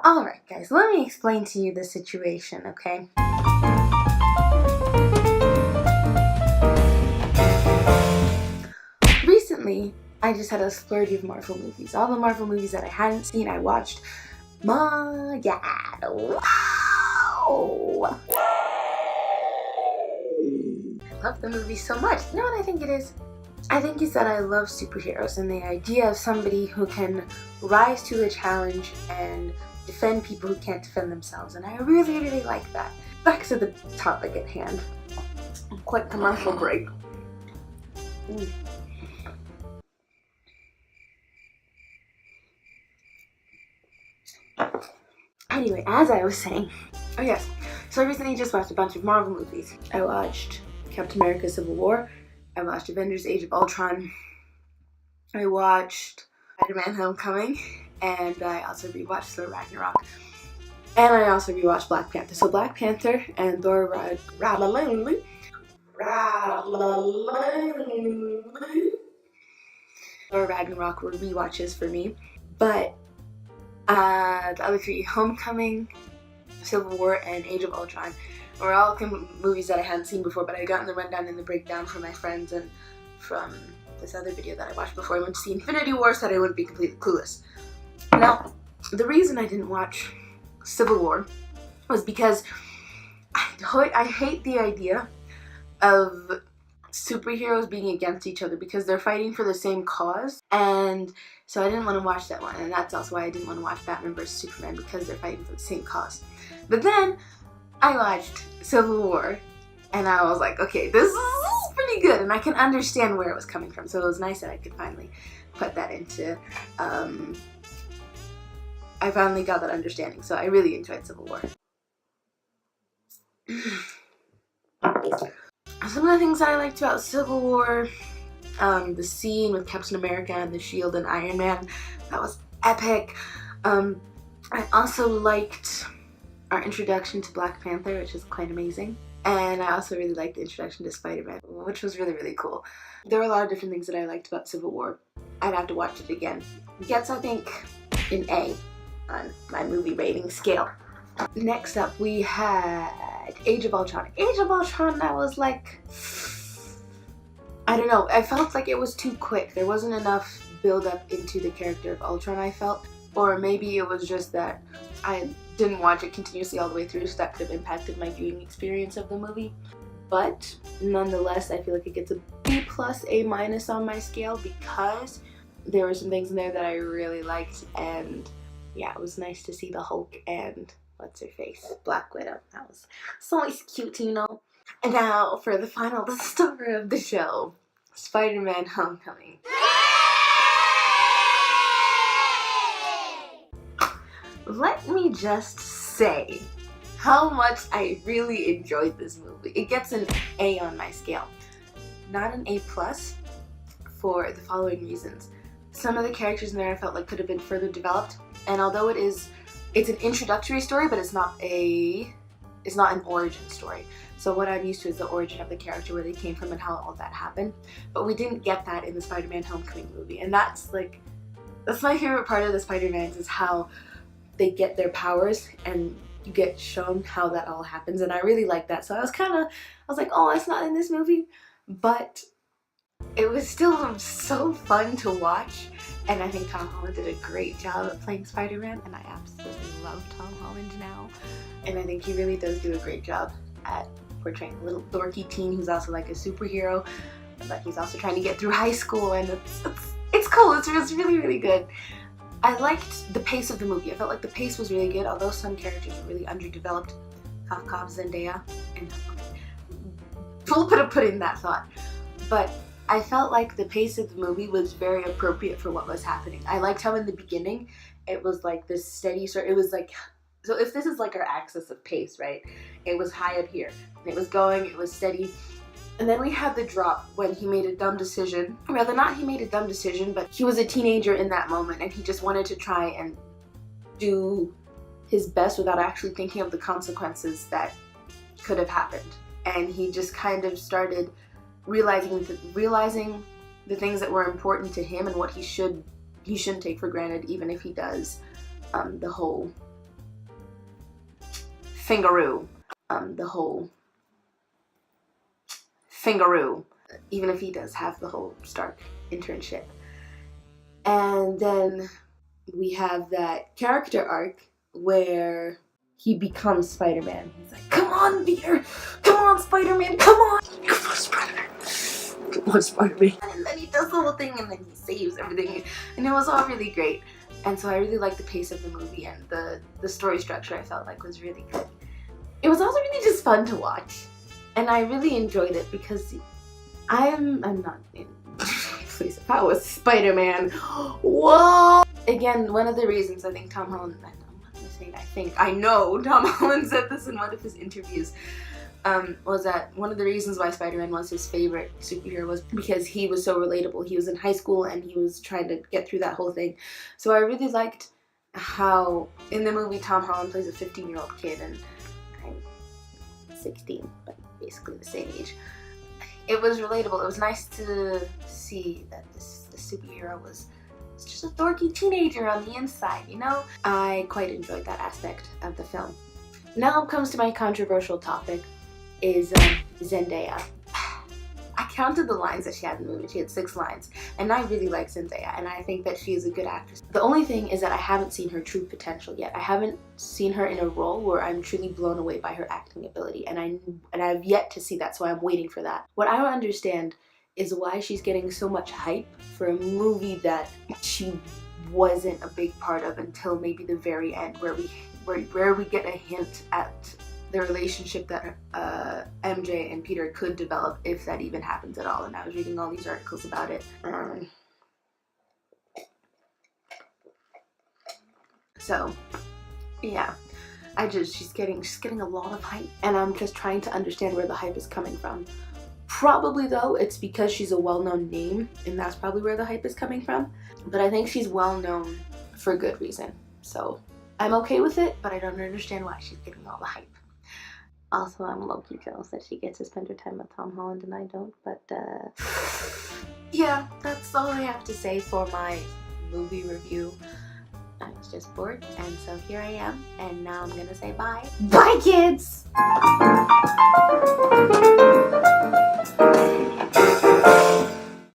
Alright guys, let me explain to you the situation, okay? Recently, I just had a splurge of Marvel movies. All the Marvel movies that I hadn't seen, I watched. My God, wow! I love the movie so much. You know what I think it is? I think it's that I love superheroes and the idea of somebody who can rise to a challenge and defend people who can't defend themselves, and I really, really like that. Back to the topic at hand. Quick commercial break. Anyway, as I was saying, oh yes, so I recently just watched a bunch of Marvel movies. I watched Captain America: Civil War, I watched Avengers: Age of Ultron, I watched Spider-Man: Homecoming, and I also rewatched Thor: Ragnarok. And I also rewatched Black Panther. So Black Panther and Thor Ragnarok were rewatches for me. But the other three, Homecoming, Civil War, and Age of Ultron, were all movies that I hadn't seen before, but I got in the rundown and the breakdown from my friends and from this other video that I watched before I went to see Infinity War, so that I wouldn't be completely clueless. Now, the reason I didn't watch Civil War was because I hate the idea of superheroes being against each other because they're fighting for the same cause, and so I didn't want to watch that one, and that's also why I didn't want to watch Batman vs Superman, because they're fighting for the same cause. But then I watched Civil War and I was like, okay, this is pretty good, and I can understand where it was coming from, so it was nice that I could finally put that into I finally got that understanding, so I really enjoyed Civil War. Some of the things that I liked about Civil War, the scene with Captain America and the Shield and Iron Man, that was epic. I also liked our introduction to Black Panther, which is quite amazing. And I also really liked the introduction to Spiderman, which was really, really cool. There were a lot of different things that I liked about Civil War. I'd have to watch it again. It gets, I think, an A on my movie rating scale. Next up, we had Age of Ultron. Age of Ultron, I was like, I don't know, I felt like it was too quick. There wasn't enough build up into the character of Ultron, I felt. Or maybe it was just that I didn't watch it continuously all the way through, so that could have impacted my viewing experience of the movie. But nonetheless, I feel like it gets a B+, A- on my scale, because there were some things in there that I really liked, and yeah, it was nice to see the Hulk and what's her face, Black Widow. That was so cute, you know. And now for the star of the show, Spider-Man: Homecoming. Let me just say how much I really enjoyed this movie. It gets an A on my scale, not an A+, for the following reasons. Some of the characters in there I felt like could have been further developed, and although it's an introductory story, but it's not an origin story. So what I'm used to is the origin of the character, where they came from and how all that happened. But we didn't get that in the Spider-Man: Homecoming movie, and that's my favorite part of the Spider-Mans, is how they get their powers and you get shown how that all happens, and I really like that. So I was like, oh, it's not in this movie, but it was still so fun to watch, and I think Tom Holland did a great job at playing Spider-Man, and I absolutely love Tom Holland now, and I think he really does do a great job at portraying a little dorky teen who's also like a superhero, but he's also trying to get through high school, and it's cool. It's really, really good. I liked the pace of the movie. I felt like the pace was really good, although some characters were really underdeveloped. Cough, Zendaya, and we'll put in that thought. But I felt like the pace of the movie was very appropriate for what was happening. I liked how in the beginning it was like this steady sort. It was like, so if this is like our axis of pace, right? It was high up here, and it was going. It was steady. And then we had the drop when he made a dumb decision. Rather, not he made a dumb decision, but he was a teenager in that moment, and he just wanted to try and do his best without actually thinking of the consequences that could have happened. And he just kind of started realizing the things that were important to him and what he shouldn't take for granted, even if he does the whole fingaroo. The whole fingaroo. Even if he does have the whole Stark internship. And then we have that character arc where he becomes Spider-Man. He's like, come on, Peter! Come on, Spider-Man! Come on! Come on, Spider-Man! Come on, Spider-Man! And then he does the whole thing and then he saves everything. And it was all really great. And so I really liked the pace of the movie, and the story structure I felt like was really good. It was also really just fun to watch. And I really enjoyed it because I'm not in please, if I was Spider-Man, whoa! Again, one of the reasons I think Tom Holland, I know Tom Holland said this in one of his interviews, was that one of the reasons why Spider-Man was his favorite superhero was because he was so relatable. He was in high school and he was trying to get through that whole thing. So I really liked how in the movie Tom Holland plays a 15-year-old kid and I'm 16, but basically the same age. It was relatable. It was nice to see that the superhero was just a dorky teenager on the inside, you know? I quite enjoyed that aspect of the film. Now comes to my controversial topic, is Zendaya. I counted the lines that she had in the movie. She had 6 lines, and I really like Zendaya, and I think that she is a good actress. The only thing is that I haven't seen her true potential yet. I haven't seen her in a role where I'm truly blown away by her acting ability, and I've yet to see that, so I'm waiting for that. What I don't understand is why she's getting so much hype for a movie that she wasn't a big part of until maybe the very end, where we get a hint at the relationship that MJ and Peter could develop, if that even happens at all. And I was reading all these articles about it. So yeah, she's getting a lot of hype, and I'm just trying to understand where the hype is coming from. Probably though, it's because she's a well-known name, and that's probably where the hype is coming from. But I think she's well-known for good reason. So I'm okay with it, but I don't understand why she's getting all the hype. Also, I'm low-key jealous that she gets to spend her time with Tom Holland and I don't, but yeah, that's all I have to say for my movie review. I was just bored, and so here I am, and now I'm gonna say bye. Bye, kids!